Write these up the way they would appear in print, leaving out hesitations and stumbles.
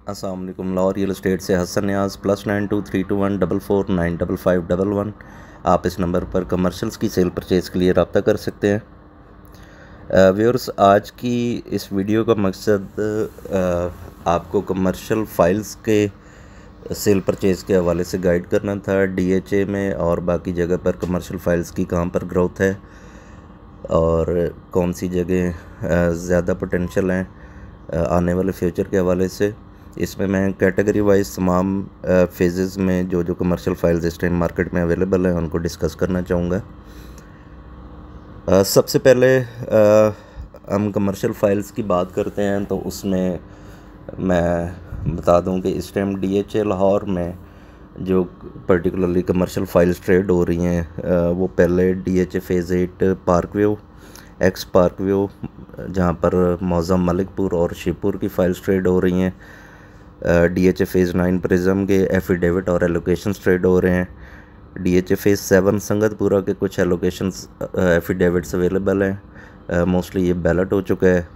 अस्सलाम वालेकुम। Lahore real estate से हसन न्याज़ +923214455511। आप इस नंबर पर कमर्शियल्स की सेल परचेज़ के लिए रब्ता कर सकते हैं। व्यूअर्स, आज की इस वीडियो का मकसद आपको कमर्शियल फ़ाइल्स के सेल परचेज़ के हवाले से गाइड करना था। DHA में और बाकी जगह पर कमर्शियल फ़ाइल्स की कहाँ पर ग्रोथ है और कौन सी जगह ज़्यादा पोटेंशियल हैं आने वाले फ्यूचर के हवाले से। इसमें मैं कैटेगरी वाइज तमाम फेजेस में जो कमर्शियल फ़ाइल्स इस टाइम मार्केट में अवेलेबल हैं उनको डिस्कस करना चाहूँगा। सबसे पहले हम कमर्शियल फ़ाइल्स की बात करते हैं तो उसमें मैं बता दूं कि इस टाइम DHA लाहौर में जो पर्टिकुलरली कमर्शियल फ़ाइल्स ट्रेड हो रही हैं वो पहले DHA phase 8 park view, x park view, जहाँ पर मौज़म मलिकपुर और शिवपुर की फ़ाइल्स ट्रेड हो रही हैं। DHA फ़ेज़ 9 प्रिज्म के एफिडेविट और एलोकेशंस ट्रेड हो रहे हैं। DHA फ़ेज़ 7 संगतपुरा के कुछ एलोकेशंस एफिडेविट्स अवेलेबल हैं, मोस्टली ये बैलेट हो चुका है।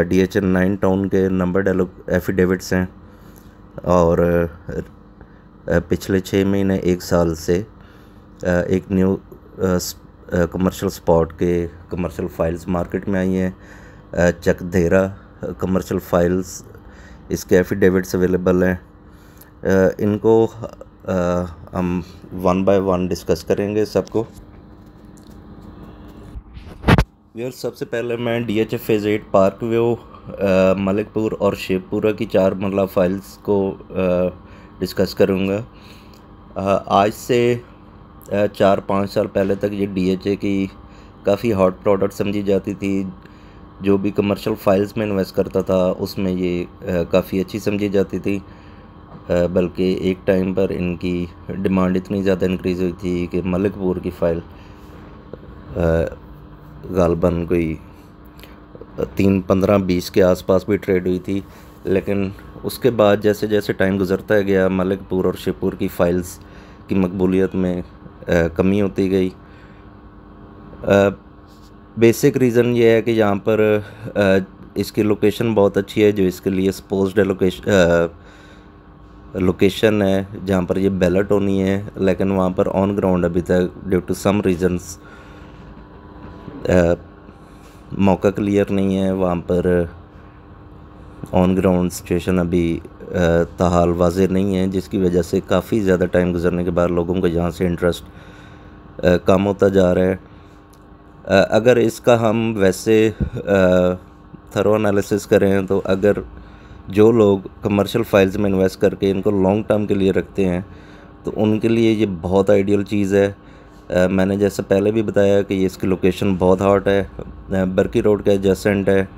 DHA 9 टाउन के नंबर्ड एफिडेविट्स हैं और पिछले 6 महीने 1 साल से एक न्यू कमर्शियल स्पॉट के कमर्शियल फ़ाइल्स मार्केट में आई हैं। चकधेरा कमर्शियल फ़ाइल्स, इसके एफिडेविट्स अवेलेबल हैं। इनको हम वन बाय वन डिस्कस करेंगे सबको। व्यूअर्स, सबसे पहले मैं DHA phase 8 park view, Malikpur और शिवपुरा की 4 मरला फ़ाइल्स को डिस्कस करूँगा। आज से 4-5 साल पहले तक ये DHA की काफ़ी हॉट प्रोडक्ट समझी जाती थी। जो भी कमर्शियल फ़ाइल्स में इन्वेस्ट करता था उसमें ये काफ़ी अच्छी समझी जाती थी, बल्कि एक टाइम पर इनकी डिमांड इतनी ज़्यादा इंक्रीज़ हुई थी कि मलिकपुर की फ़ाइल गालबन कोई 3-15-20 के आसपास भी ट्रेड हुई थी। लेकिन उसके बाद जैसे जैसे टाइम गुज़रता गया मलिकपुर और शिवपुर की फ़ाइल्स की मकबूलियत में कमी होती गई। बेसिक रीज़न ये है कि यहाँ पर इसकी लोकेशन बहुत अच्छी है, जो इसके लिए सपोज्ड लोकेशन है जहाँ पर ये बैलेट होनी है, लेकिन वहाँ पर ऑन ग्राउंड अभी तक ड्यू टू सम रीज़न्स मौका क्लियर नहीं है। वहाँ पर ऑन ग्राउंड सिचुएशन अभी ताहाल वाज़ेह नहीं है, जिसकी वजह से काफ़ी ज़्यादा टाइम गुजरने के बाद लोगों का यहाँ से इंटरेस्ट कम होता जा रहा है। अगर इसका हम वैसे थरो एनालिसिस करें तो अगर जो लोग कमर्शियल फ़ाइल्स में इन्वेस्ट करके इनको लॉन्ग टर्म के लिए रखते हैं तो उनके लिए ये बहुत आइडियल चीज़ है। मैंने जैसे पहले भी बताया कि ये इसकी लोकेशन बहुत हॉट है, बर्की रोड के एडजेसेंट है।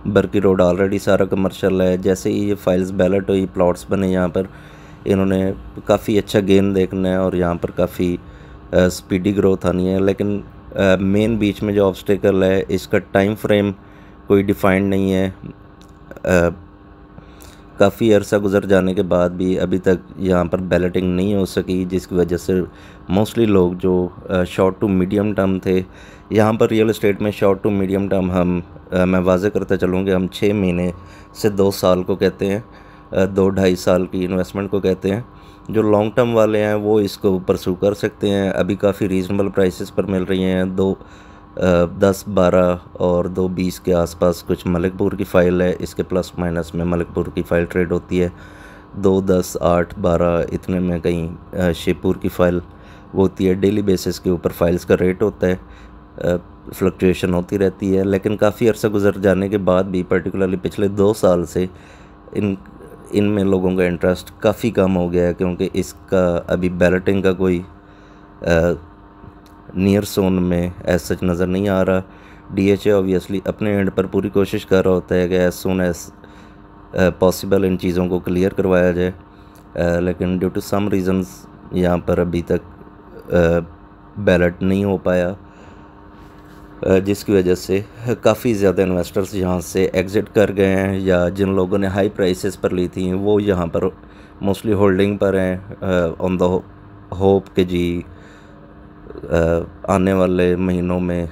बर्की रोड ऑलरेडी सारा कमर्शियल है। जैसे ही ये फ़ाइल्स बैलेट हुई, प्लॉट्स बने, यहाँ पर इन्होंने काफ़ी अच्छा गेन देखना है और यहाँ पर काफ़ी स्पीडी ग्रोथ आनी है। लेकिन मेन बीच में जो ऑब्स्टेकल है, इसका टाइम फ्रेम कोई डिफाइंड नहीं है। काफ़ी अरसा गुजर जाने के बाद भी अभी तक यहाँ पर बैलेटिंग नहीं हो सकी, जिसकी वजह से मोस्टली लोग जो शॉर्ट टू मीडियम टर्म थे, यहाँ पर रियल एस्टेट में शॉर्ट टू मीडियम टर्म मैं वाज़े करता चलूँ कि हम 6 महीने से 2 साल को कहते हैं, 2-2.5 साल की इन्वेस्टमेंट को कहते हैं। जो लॉन्ग टर्म वाले हैं वो इसको परसू कर सकते हैं। अभी काफ़ी रीज़नेबल प्राइसेस पर मिल रही हैं। 10-12 और 2-20 के आसपास कुछ मलिकपुर की फ़ाइल है, इसके प्लस माइनस में मलिकपुर की फ़ाइल ट्रेड होती है। 2-10, 8-12 इतने में कहीं शिवपुर की फ़ाइल वो होती है। डेली बेसिस के ऊपर फ़ाइल्स का रेट होता है, फ्लक्चुएशन होती रहती है। लेकिन काफ़ी अर्सा गुजर जाने के बाद भी पर्टिकुलरली पिछले 2 साल से इनमें लोगों का इंटरेस्ट काफ़ी कम हो गया है, क्योंकि इसका अभी बैलेटिंग का कोई नियर सोन में एज सच नज़र नहीं आ रहा। DHA ऑब्वियसली अपने एंड पर पूरी कोशिश कर रहा होता है कि एज सुन एज पॉसिबल इन चीज़ों को क्लियर करवाया जाए, लेकिन ड्यू टू सम रीज़न्स यहाँ पर अभी तक बैलेट नहीं हो पाया, जिसकी वजह से काफ़ी ज़्यादा इन्वेस्टर्स यहाँ से एग्ज़िट कर गए हैं, या जिन लोगों ने हाई प्राइसेस पर ली थी वो यहाँ पर मोस्टली होल्डिंग पर हैं ऑन द होप कि जी आने वाले महीनों में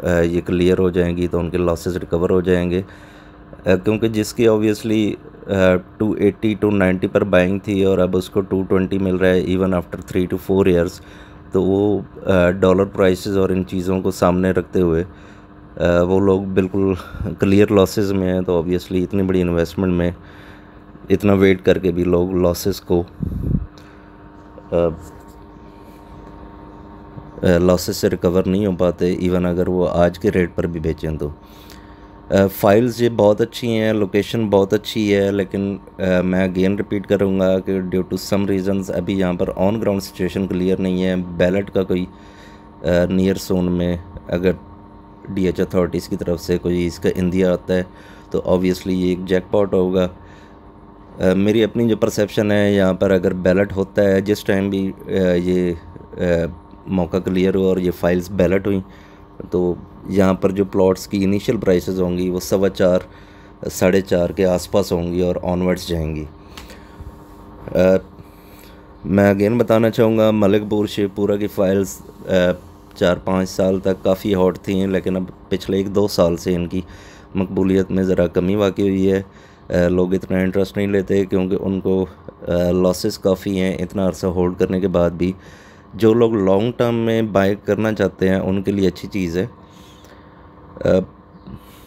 ये क्लियर हो जाएंगी तो उनके लॉसेस रिकवर हो जाएंगे। क्योंकि जिसकी ऑब्वियसली 280 टू 90 पर बाइंग थी और अब उसको 220 मिल रहा है इवन आफ्टर 3 to 4 ईयर्स। तो वो डॉलर प्राइसेस और इन चीज़ों को सामने रखते हुए वो लोग बिल्कुल क्लियर लॉसेस में हैं। तो ऑब्वियसली इतनी बड़ी इन्वेस्टमेंट में इतना वेट करके भी लोग लॉसेस से रिकवर नहीं हो पाते, इवन अगर वो आज के रेट पर भी बेचें तो। फाइल्स ये बहुत अच्छी हैं, लोकेशन बहुत अच्छी है, लेकिन मैं अगेन रिपीट करूँगा कि ड्यू टू सम रीज़न्स अभी यहाँ पर ऑन ग्राउंड सिचुएशन क्लियर नहीं है। बैलेट का कोई नियर सोन में अगर DH अथॉरिटीज़ की तरफ से कोई इसका इंडिया आता है तो ऑब्वियसली ये एक जैकपॉट होगा। मेरी अपनी जो परसेप्शन है, यहाँ पर अगर बैलेट होता है जिस टाइम भी ये मौका क्लियर हुआ और ये फाइल्स बैलेट हुई, तो यहाँ पर जो प्लॉट्स की इनिशियल प्राइसेस होंगी वो 4.25 4.5 के आसपास होंगी और ऑनवर्ड्स जाएंगी। मैं अगेन बताना चाहूँगा मलिकपुर शेखपुरा की फ़ाइल्स 4-5 साल तक काफ़ी हॉट थी, लेकिन अब पिछले 1-2 साल से इनकी मकबूलियत में ज़रा कमी वाक़ई हुई है। लोग इतना इंटरेस्ट नहीं लेते क्योंकि उनको लॉसेस काफ़ी हैं। इतना अरसा होल्ड करने के बाद भी जो लोग लॉन्ग टर्म में बाय करना चाहते हैं उनके लिए अच्छी चीज़ है।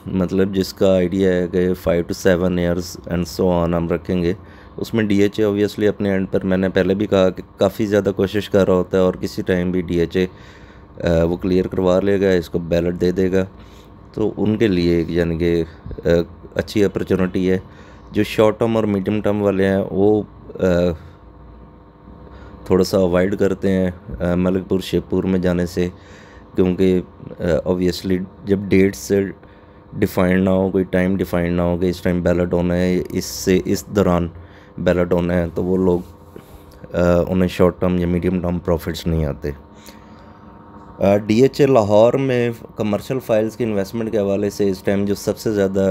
मतलब जिसका आइडिया है कि 5 to 7 years and so on हम रखेंगे, उसमें DHA ऑब्वियसली अपने एंड पर, मैंने पहले भी कहा कि काफ़ी ज़्यादा कोशिश कर रहा होता है और किसी टाइम भी DHA वो क्लियर करवा लेगा, इसको बैलेट दे देगा। तो उनके लिए यानी कि अच्छी अपॉर्चुनिटी है। जो शॉर्ट टर्म और मीडियम टर्म वाले हैं वो थोड़ा सा अवॉइड करते हैं मलिकपुर शेखपुर में जाने से, क्योंकि ऑब्वियसली जब डेट से डिफाइंड ना हो, कोई टाइम डिफाइंड ना हो कि इस टाइम बैलेट होना है, इस दौरान बैलेट होना है, तो वो लोग उन्हें शॉर्ट टर्म या मीडियम टर्म प्रॉफिट्स नहीं आते। DHA लाहौर में कमर्शियल फाइल्स की इन्वेस्टमेंट के हवाले से इस टाइम जो सबसे ज़्यादा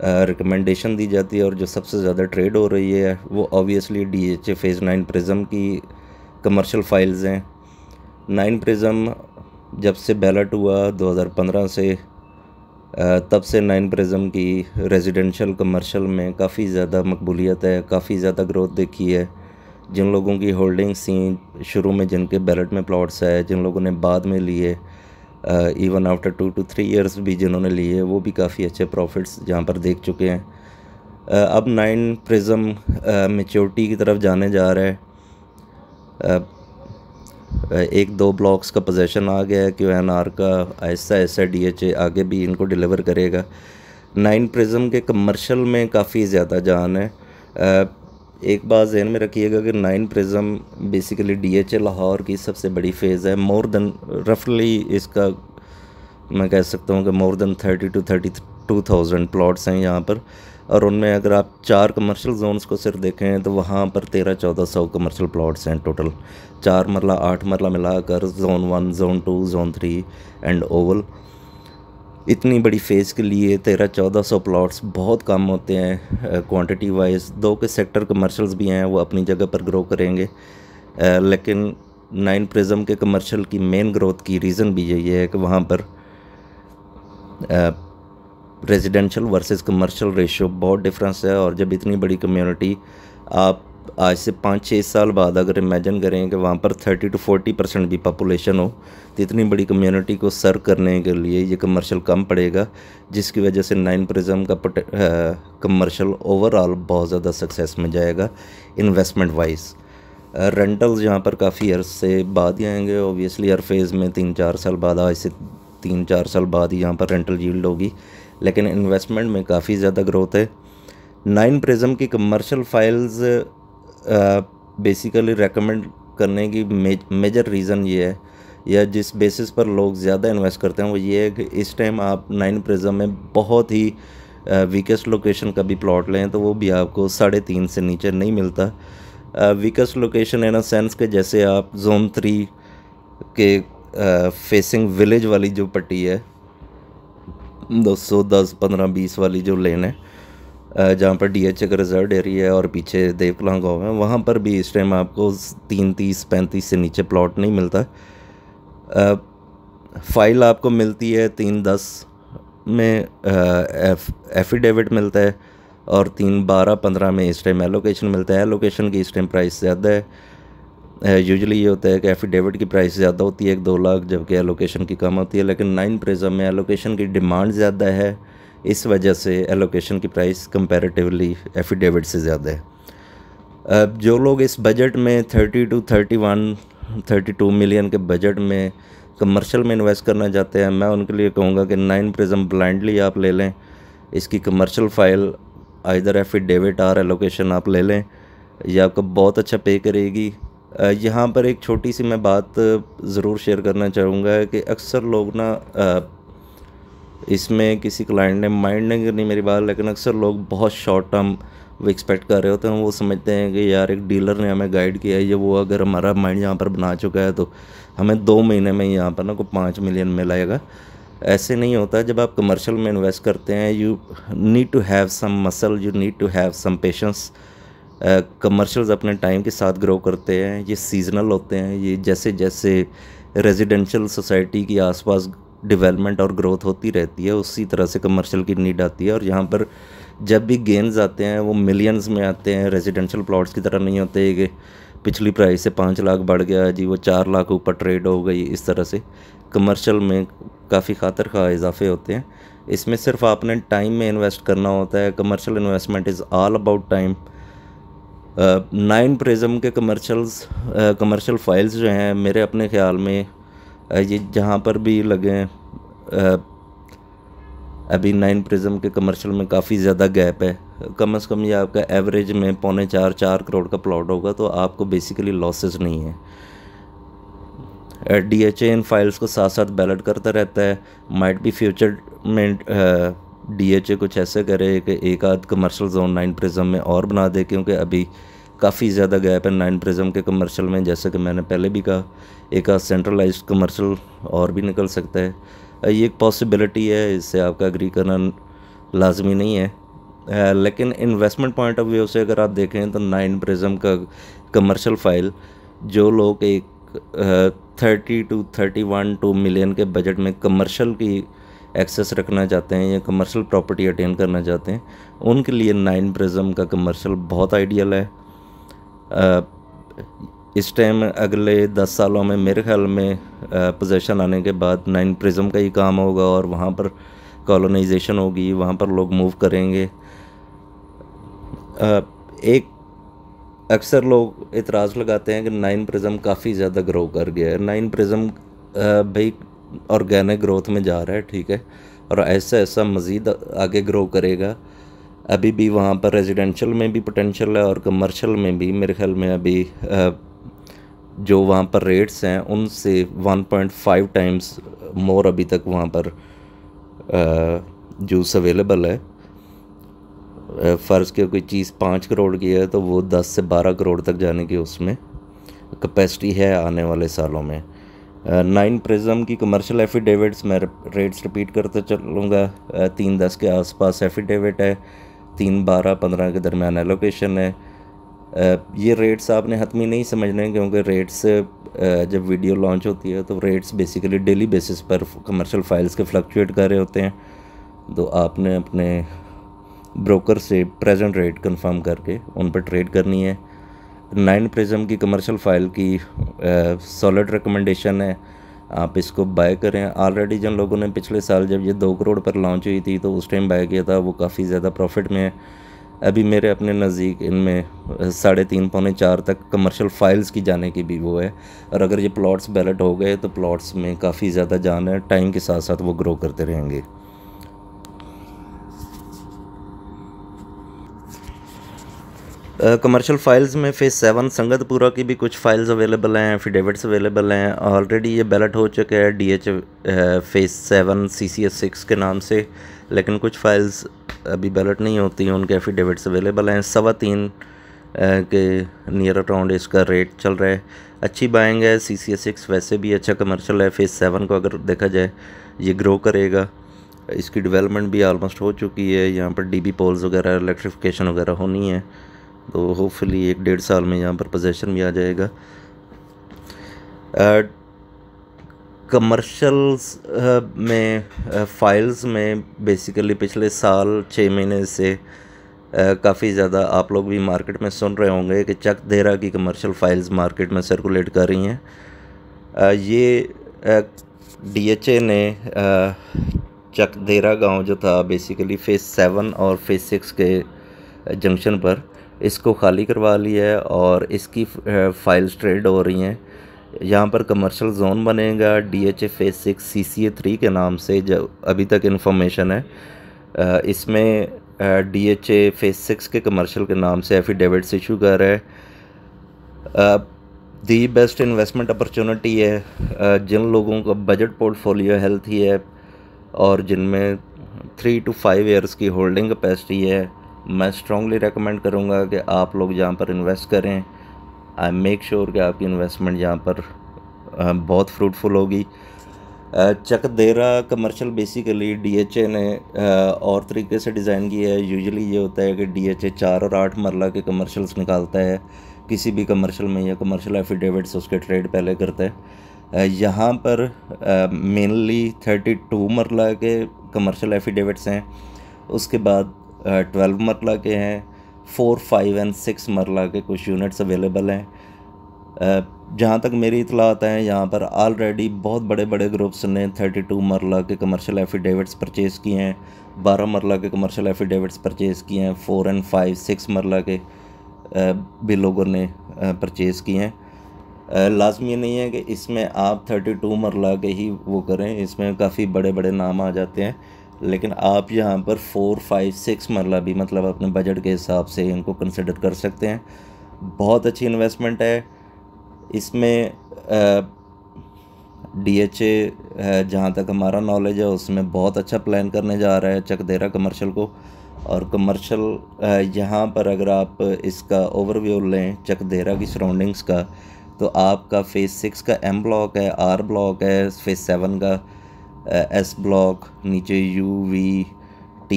रिकमेंडेशन दी जाती है और जो सबसे ज़्यादा ट्रेड हो रही है वो ऑब्वियसली DHA फेज़ 9 प्रिज्म की कमर्शियल फाइल्स हैं। 9 प्रिज्म जब से बैलेट हुआ 2015 से, तब से 9 प्रिज्म की रेजिडेंशियल कमर्शियल में काफ़ी ज़्यादा मकबूलियत है, काफ़ी ज़्यादा ग्रोथ देखी है। जिन लोगों की होल्डिंग्स थी शुरू में, जिनके बैलेट में प्लॉट्स है, जिन लोगों ने बाद में लिए, इवन आफ्टर 2 to 3 ईयर्स भी जिन्होंने लिए, वो भी काफ़ी अच्छे प्रॉफिट्स जहाँ पर देख चुके हैं। अब 9 प्रिज्म मैच्योरिटी की तरफ जाने जा रहा है। 1-2 ब्लॉक्स का पोजीशन आ गया है QNR का, ऐसा ऐसा DHA आगे भी इनको डिलीवर करेगा। 9 प्रिज्म के कमर्शियल में काफ़ी ज़्यादा जान है। एक बात ज़हन में रखिएगा कि 9 प्रिज्म बेसिकली DHA लाहौर की सबसे बड़ी फ़ेज़ है। मोर देन रफली इसका मैं कह सकता हूँ कि मोर देन 30 to 32,000 प्लॉट्स हैं यहाँ पर, और उनमें अगर आप 4 कमर्शियल जोन्स को सिर्फ देखें तो वहाँ पर 1300-1400 कमर्शियल प्लॉट्स हैं टोटल, 4 मरला 8 मरला मिलाकर, zone 1, zone 2, zone 3 and Oval. इतनी बड़ी फ़ेज़ के लिए 1300-1400 प्लॉट्स बहुत कम होते हैं क्वांटिटी वाइज। 2 के सेक्टर कमर्शियल्स भी हैं, वो अपनी जगह पर ग्रो करेंगे, लेकिन 9 प्रिज्म के कमर्शियल की मेन ग्रोथ की रीज़न भी यही है कि वहाँ पर रेजिडेंशियल वर्सेस कमर्शियल रेशियो बहुत डिफरेंस है। और जब इतनी बड़ी कम्युनिटी, आप आज से 5-6 साल बाद अगर इमेजिन करें कि वहाँ पर 30 to 40% भी पॉपुलेशन हो, तो इतनी बड़ी कम्युनिटी को सर्व करने के लिए ये कमर्शियल कम पड़ेगा, जिसकी वजह से 9 प्रिज्म का कमर्शियल ओवरऑल बहुत ज़्यादा सक्सेस में जाएगा इन्वेस्टमेंट वाइज। रेंटल्स यहाँ पर काफ़ी अरसे बाद ही आएंगे, ओबियसली हर फेज़ में 3-4 साल बाद, आज से 3-4 साल बाद ही यहाँ पर रेंटल यील्ड होगी, लेकिन इन्वेस्टमेंट में काफ़ी ज़्यादा ग्रोथ है। 9 प्रिज्म की कमर्शियल फाइल्स बेसिकली रेकमेंड करने की मेजर रीज़न ये है, या जिस बेसिस पर लोग ज़्यादा इन्वेस्ट करते हैं, वो ये है कि इस टाइम आप 9 प्रिज्म में बहुत ही वीकेस्ट लोकेशन का भी प्लॉट लें तो वो भी आपको 3.5 से नीचे नहीं मिलता। Weakest location in a sense के जैसे आप जोन 3 के फेसिंग विलेज वाली जो पट्टी है, 210, 15, 20 वाली जो लेन है, जहाँ पर DHA का रिजर्व एरिया है और पीछे देवकलां गाँव है, वहाँ पर भी इस टाइम आपको 330-35 से नीचे प्लॉट नहीं मिलता। फाइल आपको मिलती है 310 में एफिडेविट मिलता है और 3/12/15 में इस टाइम एलोकेशन मिलता है। एलोकेशन की इस टाइम प्राइस ज़्यादा है। यूजुअली ये होता है कि एफिडेविट की प्राइस ज़्यादा होती है 1-2 लाख, जबकि एलोकेशन की कम होती है। लेकिन 9 प्रिज्म में एलोकेशन की डिमांड ज़्यादा है, इस वजह से एलोकेशन की प्राइस कंपैरेटिवली एफिडेविट से ज़्यादा है। अब जो लोग इस बजट में 30 to 32 मिलियन के बजट में कमर्शियल में इन्वेस्ट करना चाहते हैं, मैं उनके लिए कहूँगा कि 9 प्रिज्म ब्लाइंडली आप ले लें। इसकी कमर्शियल फ़ाइल आइदर एफिडेविट और एलोकेशन आप ले लें, ये आपको बहुत अच्छा पे करेगी। यहाँ पर एक छोटी सी मैं बात ज़रूर शेयर करना चाहूँगा कि अक्सर लोग ना इसमें किसी क्लाइंट ने माइंड नहीं करनी मेरी बात, लेकिन अक्सर लोग बहुत शॉर्ट टर्म वो एक्सपेक्ट कर रहे होते हैं। वो समझते हैं कि यार एक डीलर ने हमें गाइड किया है, ये वो अगर हमारा माइंड यहाँ पर बना चुका है तो हमें 2 महीने में यहाँ पर ना कोई 5 मिलियन मिल आएगा। ऐसे नहीं होता। जब आप कमर्शियल में इन्वेस्ट करते हैं, you need to have some muscle, you need to have some patience. Commercials अपने टाइम के साथ ग्रो करते हैं, ये सीजनल होते हैं। ये जैसे जैसे रेजिडेंशियल सोसाइटी की आसपास डेवलपमेंट और ग्रोथ होती रहती है, उसी तरह से कमर्शियल की नीड आती है। और यहाँ पर जब भी गेन्स आते हैं वो मिलियंस में आते हैं। रेजिडेंशियल प्लॉट्स की तरह नहीं होते कि पिछली प्राइस से 5 लाख बढ़ गया जी, वो 4 लाख ऊपर ट्रेड हो गई। इस तरह से कमर्शियल में काफ़ी खातर खा इजाफे होते हैं। इसमें सिर्फ आपने टाइम में इन्वेस्ट करना होता है। Commercial investment is all about time. 9 prism के कमर्शियल फाइल्स जो हैं, मेरे अपने ख्याल में ये जहाँ पर भी लगे, अभी 9 प्रिज्म के कमर्शियल में काफ़ी ज़्यादा गैप है। कम से कम ये आपका एवरेज में 3.25-4 करोड़ का प्लॉट होगा, तो आपको बेसिकली लॉसेस नहीं है। DHA इन फाइल्स को साथ साथ बैलेट करता रहता है। माइट भी फ्यूचर में DHA कुछ ऐसे करे कि एक आध कमर्शियल जोन 9 प्रिज्म में और बना दे, क्योंकि अभी काफ़ी ज़्यादा गैप है 9 प्रिज्म के कमर्शियल में। जैसे कि मैंने पहले भी कहा, एक आध सेंट्रलाइज्ड कमर्शियल और भी निकल सकता है। ये एक पॉसिबिलिटी है, इससे आपका एग्री करना लाजमी नहीं है। लेकिन इन्वेस्टमेंट पॉइंट ऑफ व्यू से अगर आप देखें तो 9 प्रिज्म का कमर्शियल फ़ाइल, जो लोग एक 30 to 31 मिलियन के बजट में कमर्शियल की एक्सेस रखना चाहते हैं या कमर्शियल प्रॉपर्टी अटेन करना चाहते हैं, उनके लिए 9 प्रिज्म का कमर्शियल बहुत आइडियल है। इस टाइम अगले 10 सालों में मेरे ख्याल में पोजीशन आने के बाद 9 प्रिज्म का ही काम होगा और वहाँ पर कॉलोनाइजेशन होगी, वहाँ पर लोग मूव करेंगे। एक अक्सर लोग इतराज़ लगाते हैं कि 9 प्रिज्म काफ़ी ज़्यादा ग्रो कर गया है। 9 प्रिज्म भाई ऑर्गेनिक ग्रोथ में जा रहा है, ठीक है, और ऐसा ऐसा मज़ीद आगे ग्रो करेगा। अभी भी वहाँ पर रेजिडेंशियल में भी पोटेंशियल है और कमर्शियल में भी। मेरे ख्याल में अभी जो वहाँ पर रेट्स हैं उनसे 1.5 टाइम्स मोर अभी तक वहाँ पर जूस अवेलेबल है। फ़र्ज़ के कोई चीज़ 5 करोड़ की है तो वो 10 से 12 करोड़ तक जाने की उसमें कैपेसिटी है आने वाले सालों में। 9 प्रिज्म की कमर्शियल एफिडेविट्स, मैं रेट्स रिपीट करते चलूँगा। 3.10 के आसपास एफिडेविट है, 3.12-15 के दरमियान एलोकेशन है। ये रेट्स आपने हतमी नहीं समझने, क्योंकि रेट्स जब वीडियो लॉन्च होती है तो रेट्स बेसिकली डेली बेसिस पर कमर्शियल फाइल्स के फ्लक्चुएट कर रहे होते हैं। तो आपने अपने ब्रोकर से प्रेजेंट रेट कंफर्म करके उन पर ट्रेड करनी है। 9 प्रिज्म की कमर्शियल फ़ाइल की सॉलिड रिकमेंडेशन है, आप इसको बाय करें। ऑलरेडी जिन लोगों ने पिछले साल जब ये 2 करोड़ पर लॉन्च हुई थी तो उस टाइम बाय किया था, वो काफ़ी ज़्यादा प्रॉफिट में है। अभी मेरे अपने नज़दीक इनमें 3.5-4 तक कमर्शियल फाइल्स की जाने की भी वो है। और अगर ये प्लॉट्स बैलेट हो गए तो प्लॉट्स में काफ़ी ज़्यादा जान है, टाइम के साथ साथ वो ग्रो करते रहेंगे। कमर्शियल फाइल्स में फ़ेज़ 7 संगतपुरा की भी कुछ फाइल्स अवेलेबल हैं, एफिडेविट्स अवेलेबल हैं। ऑलरेडी ये बैलेट हो चुका है DHA फ़ेज़ 7 CCS 6 के नाम से, लेकिन कुछ फाइल्स अभी बैलेट नहीं होती हैं, उनके एफिडेविट्स अवेलेबल हैं। 3.25 के नियर अराउंड इसका रेट चल रहा है। अच्छी बाइंग है। CCS 6 वैसे भी अच्छा कमर्शियल है। फ़ेज़ 7 को अगर देखा जाए ये ग्रो करेगा, इसकी डेवलपमेंट भी ऑलमोस्ट हो चुकी है। यहाँ पर DB पोल्स वगैरह, इलेक्ट्रिफिकेशन वगैरह होनी है, तो होपफुली 1-1.5 साल में यहाँ पर पोजीशन भी आ जाएगा। कमर्शल्स में फ़ाइल्स में बेसिकली पिछले साल 6 महीने से काफ़ी ज़्यादा आप लोग भी मार्केट में सुन रहे होंगे कि चक देहरा की कमर्शियल फ़ाइल्स मार्केट में सर्कुलेट कर रही हैं। ये DHA ने चक देहरा गांव जो था बेसिकली फ़ेज़ 7 और फ़ेज़ 6 के जंक्शन पर इसको खाली करवा लिया है और इसकी फ़ाइल्स ट्रेड हो रही हैं। यहाँ पर कमर्शियल जोन बनेगा DHA फ़ेज़ 6 CCA 3 के नाम से, जो अभी तक इन्फॉर्मेशन है। इसमें DHA फ़ेज़ 6 के कमर्शियल के नाम से एफिडेविट्स इशू कर रहा है। दी बेस्ट इन्वेस्टमेंट अपॉर्चुनिटी है जिन लोगों का बजट पोर्टफोलियो हेल्थी है और जिनमें 3 to 5 ईयर्स की होल्डिंग कैपेसिटी है। मैं स्ट्रांगली रेकमेंड करूँगा कि आप लोग यहाँ पर इन्वेस्ट करें। आई मेक श्योर कि आपकी इन्वेस्टमेंट यहाँ पर बहुत फ्रूटफुल होगी। चक देहरा कमर्शियल बेसिकली DHA ने और तरीके से डिज़ाइन किया है। यूजुअली ये होता है कि DHA 4 और 8 मरला के कमर्शियल्स निकालता है किसी भी कमर्शियल में, या कमर्शियल एफिडेविट्स उसके ट्रेड पहले करता है। यहाँ पर मेनली 32 मरला के कमर्शियल एफिडेविट्स हैं, उसके बाद 12 मरला के हैं, 4, 5 एंड 6 मरला के कुछ यूनिट्स अवेलेबल हैं। जहाँ तक मेरी इतलात हैं यहाँ पर ऑलरेडी बहुत बड़े बड़े ग्रुप्स ने 32 मरला के कमर्शियल एफिडेविट्स परचेज़ किए हैं, 12 मरला के कमर्शियल एफिडेविट्स परचेज़ किए हैं, 4 एंड 5, 6 मरला के भी लोगों ने परचेज़ किए हैं। लाजमी नहीं है कि इसमें आप 32 मरला के ही वो करें, इसमें काफ़ी बड़े बड़े नाम आ जाते हैं, लेकिन आप यहाँ पर 4, 5, 6 मरला भी मतलब अपने बजट के हिसाब से इनको कंसिडर कर सकते हैं। बहुत अच्छी इन्वेस्टमेंट है। इसमें DHA जहाँ तक हमारा नॉलेज है उसमें बहुत अच्छा प्लान करने जा रहा है चक देहरा कमर्शियल को। और कमर्शियल यहाँ पर अगर आप इसका ओवरव्यू लें चक देहरा की सराउंडिंग्स का, तो आपका फ़ेज़ 6 का M ब्लॉक है, R ब्लॉक है, फ़ेज़ 7 का S ब्लॉक, नीचे UVT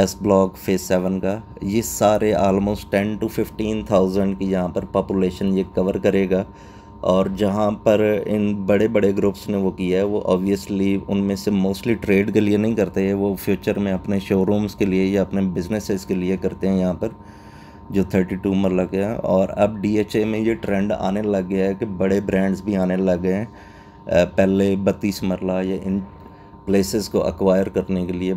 S ब्लॉक फ़ेज़ 7 का, ये सारे आलमोस्ट 10 to 15,000 की यहाँ पर पॉपुलेशन ये कवर करेगा। और जहाँ पर इन बड़े बड़े ग्रुप्स ने वो किया है वो ऑब्वियसली उनमें से मोस्टली ट्रेड के लिए नहीं करते हैं, वो फ्यूचर में अपने शोरूम्स के लिए या अपने बिजनेसेस के लिए करते हैं यहाँ पर, जो 32 मरला के हैं। और अब DHA में ये ट्रेंड आने लग गया है कि बड़े ब्रांड्स भी आने लग गए हैं। पहले 32 मरला या इन प्लेसेस को एक्वायर करने के लिए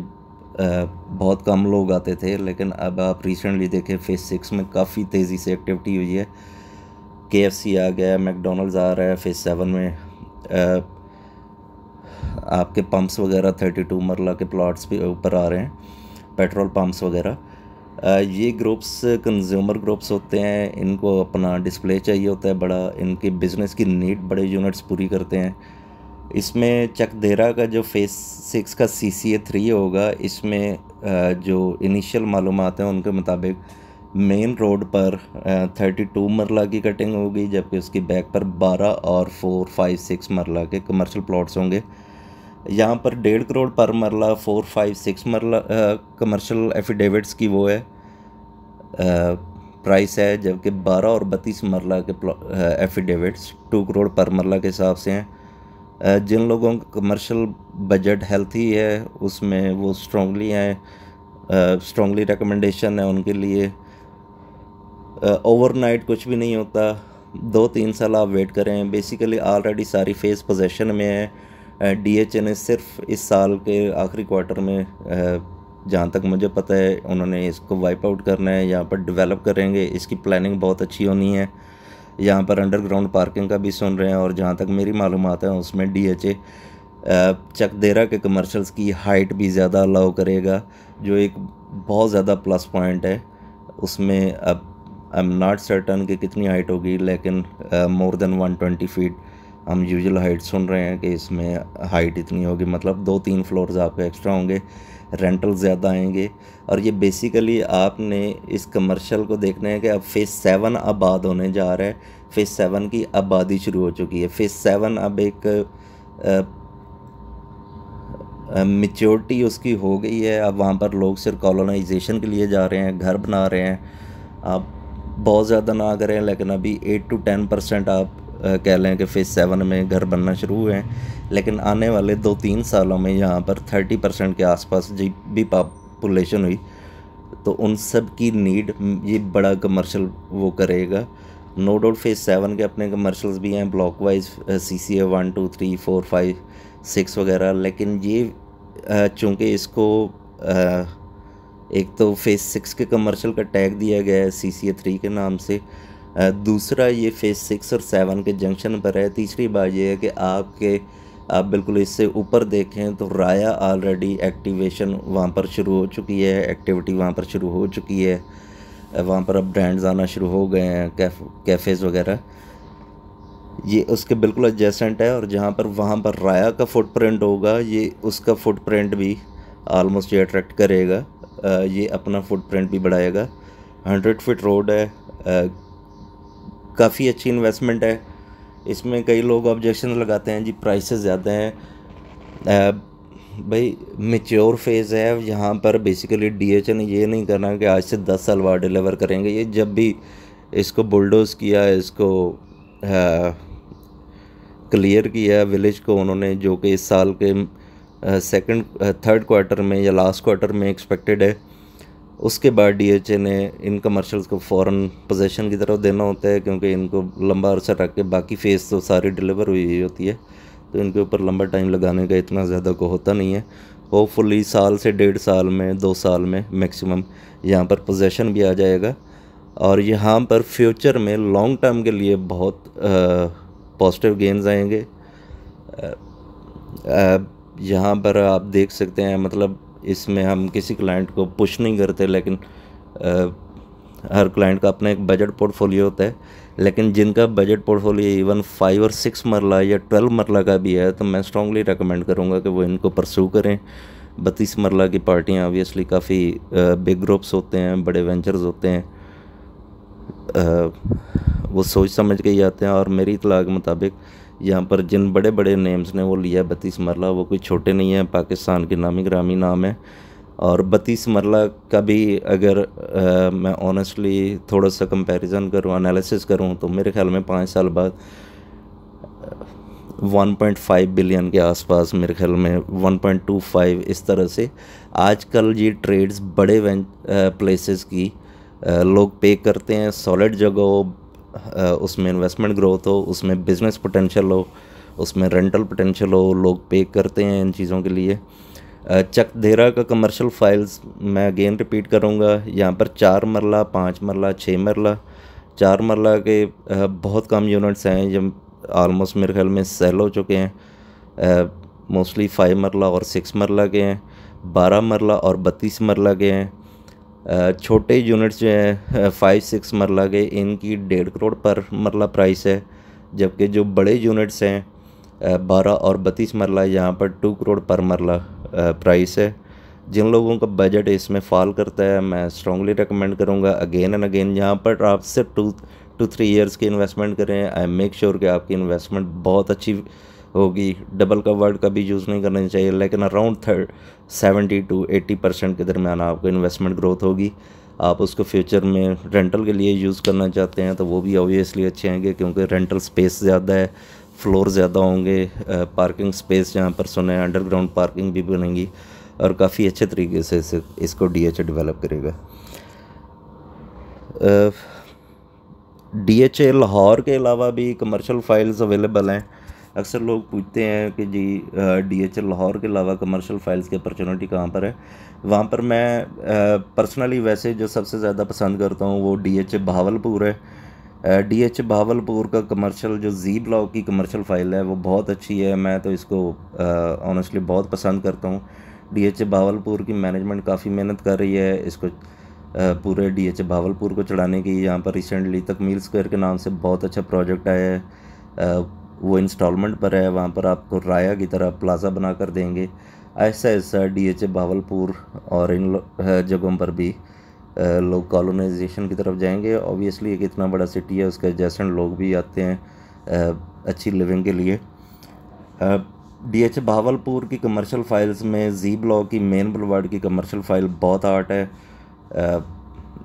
बहुत कम लोग आते थे, लेकिन अब आप रिसेंटली देखें फ़ेज़ 6 में काफ़ी तेज़ी से एक्टिविटी हुई है। KFC आ गया, मैकडोनल्ड्स आ रहा है फ़ेज़ 7 में। आपके पंप्स वगैरह 32 मरला के प्लॉट्स पे ऊपर आ रहे हैं, पेट्रोल पंप्स वगैरह। ये ग्रुप्स कंज्यूमर ग्रुप्स होते हैं, इनको अपना डिस्प्ले चाहिए होता है बड़ा, इनके बिज़नेस की नीड बड़े यूनिट्स पूरी करते हैं। इसमें चक देहरा का जो फ़ेज़ 6 का CCA 3 होगा, इसमें जो इनिशियल मालूमात हैं उनके मुताबिक मेन रोड पर 32 मरला की कटिंग होगी, जबकि उसकी बैक पर 12 और 4, 5, 6 मरला के कमर्शियल प्लॉट्स होंगे। यहाँ पर 1.5 करोड़ पर मरला 4, 5, 6 मरला कमर्शियल एफिडेविट्स की वो है प्राइस है, जबकि 12 और 32 मरला के एफिडेविट्स 2 करोड़ पर मरला के हिसाब से हैं। जिन लोगों का कमर्शियल बजट हेल्थी है उसमें वो स्ट्रांगली रिकमेंडेशन है उनके लिए। ओवरनाइट कुछ भी नहीं होता, 2-3 साल आप वेट करें। बेसिकली ऑलरेडी सारी फ़ेज़ पोजेशन में है। DHA ने सिर्फ इस साल के आखिरी क्वार्टर में जहाँ तक मुझे पता है उन्होंने इसको वाइप आउट करना है, यहाँ पर डेवलप करेंगे। इसकी प्लानिंग बहुत अच्छी होनी है। यहाँ पर अंडरग्राउंड पार्किंग का भी सुन रहे हैं, और जहाँ तक मेरी मालूमात है उसमें DHA चक देहरा के कमर्शियल्स की हाइट भी ज़्यादा अलाउ करेगा, जो एक बहुत ज़्यादा प्लस पॉइंट है उसमें। अब आई एम नॉट सर्टन कि कितनी हाइट होगी, लेकिन मोर देन 120 फीट हम यूजुअल हाइट सुन रहे हैं कि इसमें हाइट इतनी होगी, मतलब 2-3 फ्लोर्स आपके एक्स्ट्रा होंगे, रेंटल ज़्यादा आएंगे। और ये बेसिकली आपने इस कमर्शियल को देखना है कि अब फ़ेज़ 7 आबाद होने जा रहा है। फ़ेज़ 7 की आबादी शुरू हो चुकी है। फ़ेज़ 7 अब एक मैच्योरिटी उसकी हो गई है। अब वहाँ पर लोग सिर्फ कॉलोनाइजेशन के लिए जा रहे हैं, घर बना रहे हैं। आप बहुत ज़्यादा ना करें, लेकिन अभी 8 to 10% आप कह लें कि फ़ेज़ 7 में घर बनना शुरू हुए हैं, लेकिन आने वाले 2-3 सालों में यहाँ पर 30% के आसपास जी भी पॉपुलेशन हुई तो उन सब की नीड ये बड़ा कमर्शियल वो करेगा। नो डाउट फ़ेज़ 7 के अपने कमर्शियल्स भी हैं ब्लॉक वाइज, CCA 1 2 3 4 5 6 वगैरह, लेकिन ये चूँकि इसको एक तो फ़ेज़ 6 के कमर्शियल का टैग दिया गया है CCA 3 के नाम से, दूसरा ये फ़ेज़ 6 और 7 के जंक्शन पर है। तीसरी बात ये है कि आप बिल्कुल इससे ऊपर देखें तो राया ऑलरेडी एक्टिवेशन वहाँ पर शुरू हो चुकी है, एक्टिविटी वहाँ पर शुरू हो चुकी है, वहाँ पर अब ब्रांड्स आना शुरू हो गए हैं, कैफ़ेज़ वगैरह, ये उसके बिल्कुल एडजेसेंट है। और जहाँ पर वहाँ पर राया का फुटप्रिंट होगा, ये उसका फुटप्रिंट भी ऑलमोस्ट ये अट्रैक्ट करेगा, ये अपना फुटप्रिंट भी बढ़ाएगा। 100 फीट रोड है, काफ़ी अच्छी इन्वेस्टमेंट है। इसमें कई लोग ऑब्जेक्शन लगाते हैं जी प्राइसेस ज़्यादा हैं। भाई मैच्योर फेज़ है, यहाँ पर बेसिकली DHA ने ये नहीं करना कि आज से 10 साल बाद डिलीवर करेंगे। ये जब भी इसको बुलडोज़ किया, इसको क्लियर किया विलेज को उन्होंने, जो कि इस साल के थर्ड क्वार्टर में या लास्ट क्वार्टर में एक्सपेक्टेड है, उसके बाद DHA ने इन कमर्शियल्स को फ़ौरन पोजीशन की तरफ देना होता है, क्योंकि इनको लंबा अरसा रख के बाकी फ़ेज़ तो सारी डिलीवर हुई होती है, तो इनके ऊपर लंबा टाइम लगाने का इतना ज़्यादा को होता नहीं है। होपफुली साल से 1.5 साल में 2 साल में मैक्सिमम यहाँ पर पोजीशन भी आ जाएगा, और यहाँ पर फ्यूचर में लॉन्ग टर्म के लिए बहुत पॉजिटिव गेन्स आएंगे। यहाँ पर आप देख सकते हैं, मतलब इसमें हम किसी क्लाइंट को पुश नहीं करते, लेकिन हर क्लाइंट का अपना एक बजट पोर्टफोलियो होता है, लेकिन जिनका बजट पोर्टफोलियो इवन 5 और 6 मरला या 12 मरला का भी है, तो मैं स्ट्रांगली रेकमेंड करूँगा कि वो इनको परस्यू करें। 32 मरला की पार्टियाँ ऑब्वियसली काफ़ी बिग ग्रुप्स होते हैं, बड़े वेंचर्स होते हैं, वो सोच समझ के ही आते हैं। और मेरी इतला के मुताबिक यहाँ पर जिन बड़े बड़े नेम्स ने वो लिया 32 मरला, वो कोई छोटे नहीं हैं, पाकिस्तान के नामी ग्रामी नाम है। और 32 मरला का भी अगर मैं ऑनेस्टली थोड़ा सा कंपैरिजन करूँ, एनालिसिस करूँ, तो मेरे ख्याल में 5 साल बाद 1.5 बिलियन के आसपास, मेरे ख्याल में 1.25 इस तरह से आजकल ये ट्रेड्स बड़े प्लेसेस की लोग पे करते हैं। सॉलिड जगह हो, उसमें इन्वेस्टमेंट ग्रोथ हो, उसमें बिज़नेस पोटेंशियल हो, उसमें रेंटल पोटेंशियल हो, लोग पे करते हैं इन चीज़ों के लिए। चकदेरा का कमर्शियल फाइल्स मैं अगेन रिपीट करूँगा, यहाँ पर 4 मरला, 5 मरला, 6 मरला, 4 मरला के बहुत कम यूनिट्स हैं, जब ऑलमोस्ट मेरे ख्याल में सेल हो चुके हैं। मोस्टली 5 मरला और 6 मरला के हैं, 12 मरला और 32 मरला के हैं। छोटे यूनिट्स जो हैं 5-6 मरला के, इनकी 1.5 करोड़ पर मरला प्राइस है, जबकि जो बड़े यूनिट्स हैं 12 और 32 मरला, यहाँ पर 2 करोड़ पर मरला प्राइस है। जिन लोगों का बजट इसमें फॉल करता है, मैं स्ट्रांगली रिकमेंड करूँगा अगेन एंड अगेन, यहाँ पर आप सिर्फ 2 to 3 ईयर्स की इन्वेस्टमेंट करें। आई मेक श्योर कि आपकी इन्वेस्टमेंट बहुत अच्छी होगी। डबल का वर्ड कभी यूज़ नहीं करना चाहिए, लेकिन अराउंड 70 to 80% के दरमियान आपको इन्वेस्टमेंट ग्रोथ होगी। आप उसको फ्यूचर में रेंटल के लिए यूज़ करना चाहते हैं तो वो भी ऑब्वियसली अच्छे आएंगे, क्योंकि रेंटल स्पेस ज़्यादा है, फ्लोर ज़्यादा होंगे, पार्किंग स्पेस जहाँ पर सुने अंडरग्राउंड पार्किंग भी बनेंगी, और काफ़ी अच्छे तरीके से इसको DHA डेवलप करेगा। DHA लाहौर के अलावा भी कमर्शियल फाइल्स अवेलेबल हैं। अक्सर लोग पूछते हैं कि जी DHA लाहौर के अलावा कमर्शियल फाइल्स की अपॉर्चुनिटी कहाँ पर है। वहाँ पर मैं पर्सनली वैसे जो सबसे ज़्यादा पसंद करता हूँ वो DHA बहावलपुर है। DHA बहावलपुर का कमर्शियल जो जी ब्लॉक की कमर्शियल फ़ाइल है वो बहुत अच्छी है, मैं तो इसको ऑनेस्टली बहुत पसंद करता हूँ। DHA बहावलपुर की मैनेजमेंट काफ़ी मेहनत कर रही है इसको पूरे DHA बहावलपुर को चढ़ाने की। यहाँ पर रिसेंटली तकमील स्क्वायर के नाम से बहुत अच्छा प्रोजेक्ट आया है, वो इंस्टॉलमेंट पर है। वहाँ पर आपको राया की तरह प्लाज़ा बना कर देंगे। ऐसा ऐसा DHA बहावलपुर और इन जगहों पर भी लोग कॉलोनाइजेशन की तरफ जाएंगे। ऑब्वियसली एक इतना बड़ा सिटी है, उसके एडजेसेंट लोग भी आते हैं अच्छी लिविंग के लिए। DHA बहावलपुर की कमर्शियल फाइल्स में जी ब्लॉक की मेन बुलवार्ड की कमर्शियल फ़ाइल बहुत आर्ट है।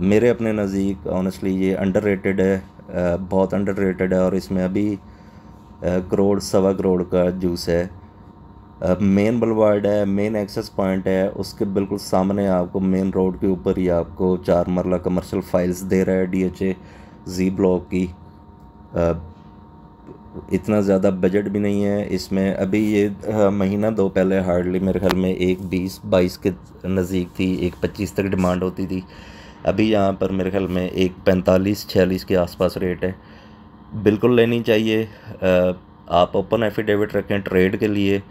मेरे अपने नज़दीक ऑनेस्टली ये अंडररेटेड है, बहुत अंडररेटेड है, और इसमें अभी करोड़ सवा करोड़ का जूस है। मेन बुलवार्ड है, मेन एक्सेस पॉइंट है, उसके बिल्कुल सामने आपको मेन रोड के ऊपर ही आपको 4 मरला कमर्शियल फाइल्स दे रहा है DHA जी ब्लॉक की। इतना ज़्यादा बजट भी नहीं है इसमें। अभी ये महीना दो पहले हार्डली मेरे ख्याल में एक 20-22 के नज़दीक थी, एक 25 तक डिमांड होती थी। अभी यहाँ पर मेरे ख्याल में एक 45-46 के आसपास रेट है। बिल्कुल लेनी चाहिए। आप ओपन एफिडेविट रखें ट्रेड के लिए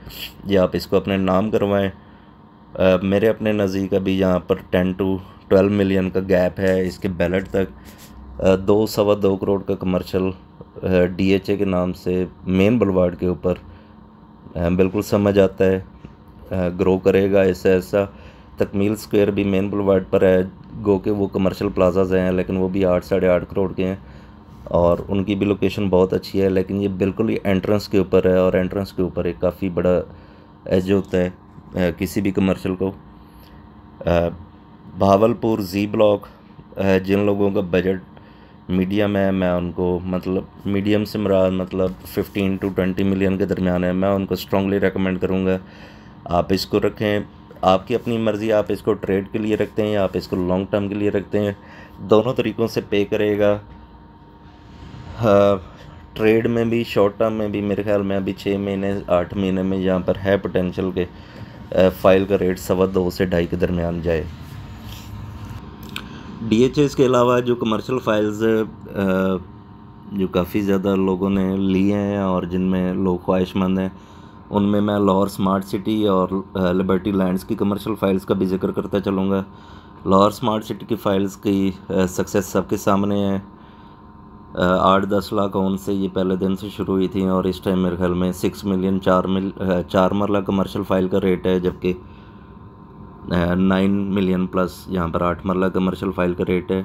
या आप इसको अपने नाम करवाएं। मेरे अपने नज़दीक अभी यहाँ पर 10 to 12 मिलियन का गैप है इसके बैलेट तक। 2-2.25 करोड़ का कमर्शियल DHA के नाम से मेन बुलवार्ड के ऊपर बिल्कुल समझ आता है। ग्रो करेगा ऐसा ऐसा। तकमील स्क्वायर भी मेन बुलवार्ड पर है, गो के वो कमर्शियल प्लाजाज हैं लेकिन वो भी 8-8.5 करोड़ के हैं और उनकी भी लोकेशन बहुत अच्छी है। लेकिन ये बिल्कुल ही एंट्रेंस के ऊपर है और एंट्रेंस के ऊपर एक काफ़ी बड़ा एज होता है किसी भी कमर्शियल को। भावलपुर जी ब्लॉक, जिन लोगों का बजट मीडियम है, मैं उनको मतलब मीडियम से मुराद मतलब 15 to 20 मिलियन के दरमियान है, मैं उनको स्ट्रॉन्गली रेकमेंड करूँगा आप इसको रखें। आपकी अपनी मर्ज़ी, आप इसको ट्रेड के लिए रखते हैं या आप इसको लॉन्ग टर्म के लिए रखते हैं, दोनों तरीक़ों से पे करेगा। ट्रेड में भी शॉर्ट टर्म में भी मेरे ख्याल में अभी 6 महीने 8 महीने में यहाँ पर है पोटेंशियल के फाइल का रेट 2.25 से 2.5 के दरमियान जाए। DHA के अलावा जो कमर्शियल फाइल्स जो काफ़ी ज़्यादा लोगों ने लिए हैं और जिनमें लोग ख्वाहिशमंद हैं, उनमें मैं लाहौर स्मार्ट सिटी और लिबर्टी लैंड्स की कमर्शियल फ़ाइल्स का भी जिक्र करता चलूँगा। लाहौर स्मार्ट सिटी की फ़ाइल्स की सक्सेस सबके सामने है। 8-10 लाख ओन से ये पहले दिन से शुरू हुई थी और इस टाइम मेरे ख्याल में 6 मिलियन 4 मरला कमर्शियल फ़ाइल का रेट है, जबकि 9 मिलियन प्लस यहाँ पर 8 मरला कमर्शियल फ़ाइल का रेट है।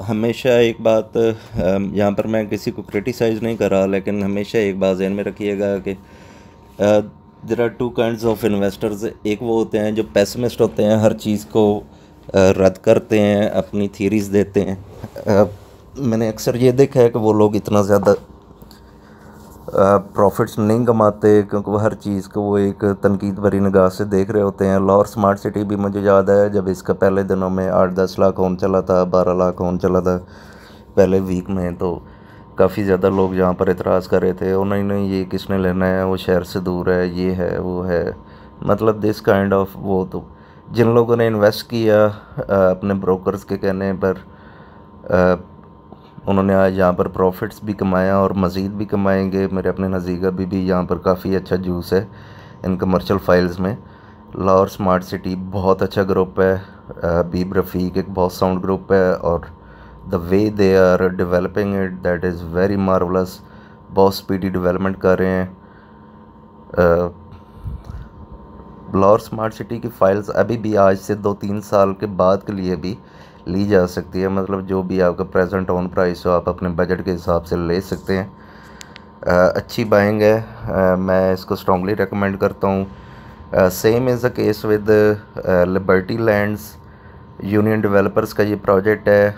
हमेशा एक बात, यहाँ पर मैं किसी को क्रिटिसाइज़ नहीं कर रहा, लेकिन हमेशा एक बात ज़हन में रखिएगा कि there are 2 kinds of investors. एक वो होते हैं जो पेसिमिस्ट होते हैं, हर चीज़ को रद्द करते हैं, अपनी थीरीज़ देते हैं। मैंने अक्सर ये देखा है कि वो लोग इतना ज़्यादा प्रॉफिट्स नहीं कमाते क्योंकि वो हर चीज़ को वो एक तनकीद भरी निगाह से देख रहे होते हैं। लाहौर स्मार्ट सिटी भी मुझे याद है जब इसका पहले दिनों में 8-10 लाख होन चला था, 12 लाख होन चला था पहले वीक में, तो काफ़ी ज़्यादा लोग यहाँ पर एतराज़ कर रहे थे, उन्होंने ये किसने लेना है, वो शहर से दूर है, ये है वो है, मतलब दिस काइंड ऑफ। वो तो जिन लोगों ने इन्वेस्ट किया अपने ब्रोकर्स के कहने पर, उन्होंने आज यहाँ पर प्रॉफिट्स भी कमाया और मज़ीद भी कमाएंगे। मेरे अपने नज़दीक अभी भी यहाँ पर काफ़ी अच्छा जूस है इन कमर्शियल फाइल्स में। लाहौर स्मार्ट सिटी बहुत अच्छा ग्रुप है, बीब रफ़ीक एक बहुत साउंड ग्रुप है और the way they are developing it that is very marvellous. बहुत स्पीडी डेवलपमेंट कर रहे हैं। लाहौर स्मार्ट सिटी की फ़ाइल्स अभी भी आज से 2-3 साल के बाद के लिए भी ली जा सकती है, मतलब जो भी आपका प्रेजेंट ऑन प्राइस हो आप अपने बजट के हिसाब से ले सकते हैं। अच्छी बाइंग है, मैं इसको स्ट्रॉन्गली रेकमेंड करता हूँ। Same is the case with liberty lands. Union developers का ये प्रोजेक्ट है।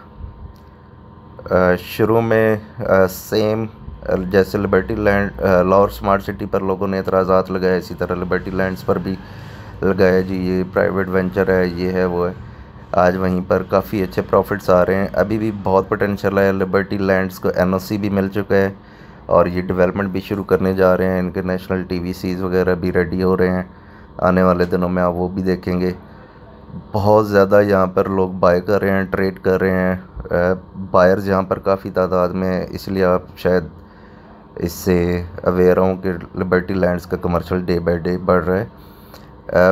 शुरू में सेम जैसे liberty land Lahore smart city पर लोगों ने एतराज़ात लगाए, इसी तरह लिबर्टी लैंड्स पर भी लगाया जी ये प्राइवेट वेंचर है, ये है वो है। आज वहीं पर काफ़ी अच्छे प्रॉफिट्स आ रहे हैं। अभी भी बहुत पोटेंशियल है। लिबर्टी लैंड्स को NOC भी मिल चुका है और ये डेवलपमेंट भी शुरू करने जा रहे हैं। इनके नेशनल TVCs वगैरह भी रेडी हो रहे हैं, आने वाले दिनों में आप वो भी देखेंगे। बहुत ज़्यादा यहाँ पर लोग बाय कर रहे हैं, ट्रेड कर रहे हैं। बायर्स यहाँ पर काफ़ी तादाद में है, इसलिए आप शायद इससे अवेयर हों कि लिबर्टी लैंड्स का कमर्शियल डे बाय डे बढ़ रहा है।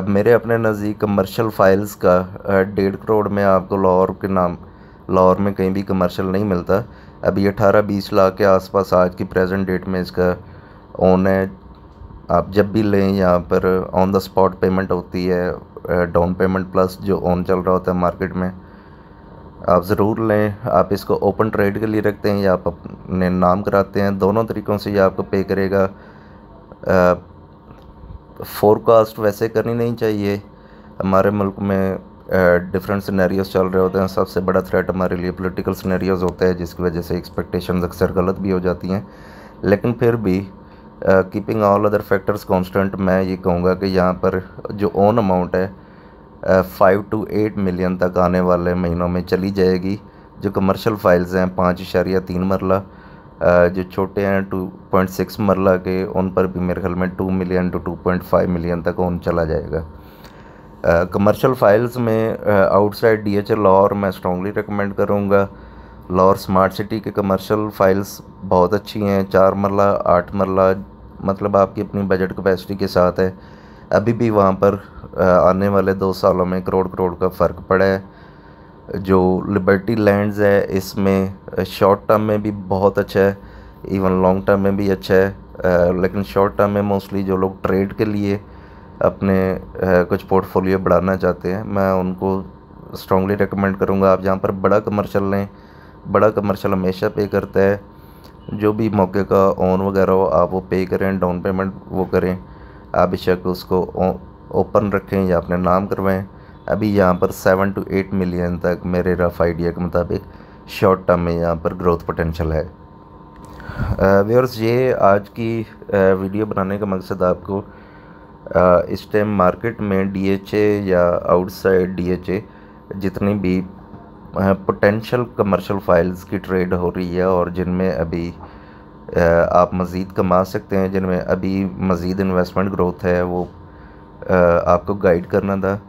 मेरे अपने नज़दीक कमर्शियल फाइल्स का 1.5 करोड़ में आपको लाहौर में कहीं भी कमर्शियल नहीं मिलता। अभी 18-20 लाख के आसपास आज की प्रेजेंट डेट में इसका ओन है। आप जब भी लें यहाँ पर ऑन द स्पॉट पेमेंट होती है, डाउन पेमेंट प्लस जो ओन चल रहा होता है मार्केट में, आप ज़रूर लें। आप इसको ओपन ट्रेड के लिए रखते हैं या आप अपने नाम कराते हैं, दोनों तरीक़ों से ये आपको पे करेगा। फोरकास्ट वैसे करनी नहीं चाहिए। हमारे मुल्क में डिफरेंट सिनेरियोज चल रहे होते हैं। सबसे बड़ा थ्रेट हमारे लिए पॉलिटिकल सिनेरियोज होता है जिसकी वजह से एक्सपेक्टेशंस अक्सर गलत भी हो जाती हैं। लेकिन फिर भी keeping all other factors constant मैं ये कहूँगा कि यहाँ पर जो ओन अमाउंट है 5 to 8 मिलियन तक आने वाले महीनों में चली जाएगी। जो कमर्शियल फाइल्स हैं 5.3 मरला, जो छोटे हैं 2.6 मरला के, उन पर भी मेरे ख्याल में 2 मिलियन to 2.5 मिलियन तक ओन चला जाएगा। कमर्शियल फाइल्स में आउटसाइड DHL लाहौर मैं स्ट्रॉन्गली रिकमेंड करूँगा। लाहौर स्मार्ट सिटी के कमर्शियल फाइल्स बहुत अच्छी हैं, 4 मरला 8 मरला, मतलब आपकी अपनी बजट कैपेसिटी के साथ है। अभी भी वहाँ पर आने वाले 2 सालों में करोड़ का फ़र्क पड़ा है। जो लिबर्टी लैंड्स है इसमें शॉर्ट टर्म में भी बहुत अच्छा है, इवन लॉन्ग टर्म में भी अच्छा है, लेकिन शॉर्ट टर्म में मोस्टली जो लोग ट्रेड के लिए अपने कुछ पोर्टफोलियो बढ़ाना चाहते हैं, मैं उनको स्ट्रॉन्गली रिकमेंड करूँगा आप जहाँ पर बड़ा कमर्शियल लें। बड़ा कमर्शियल हमेशा पे करता है, जो भी मौके का ओन वगैरह हो आप वो पे करें, डाउन पेमेंट वो करें, आप बेशक उसको ओपन रखें या अपने नाम करवाएं। अभी यहाँ पर 7 to 8 मिलियन तक मेरे रफ़ आइडिया के मुताबिक शॉर्ट टर्म में यहाँ पर ग्रोथ पोटेंशियल है। व्यूअर्स, ये आज की वीडियो बनाने का मकसद आपको इस टाइम मार्केट में DHA या आउटसाइड DHA जितनी भी पोटेंशियल कमर्शियल फाइल्स की ट्रेड हो रही है और जिनमें अभी आप मज़ीद कमा सकते हैं, जिनमें अभी मज़ीद इन्वेस्टमेंट ग्रोथ है, वो आपको गाइड करना था।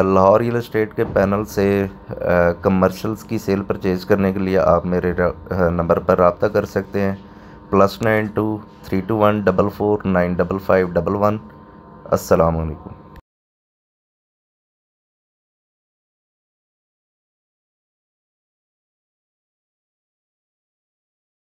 लाहौर रियल एस्टेट के पैनल से कमर्शियल्स की सेल परचेज़ करने के लिए आप मेरे नंबर पर रब्ता कर सकते हैं, +92 321 44 95511। अस्सलाम वालेकुम।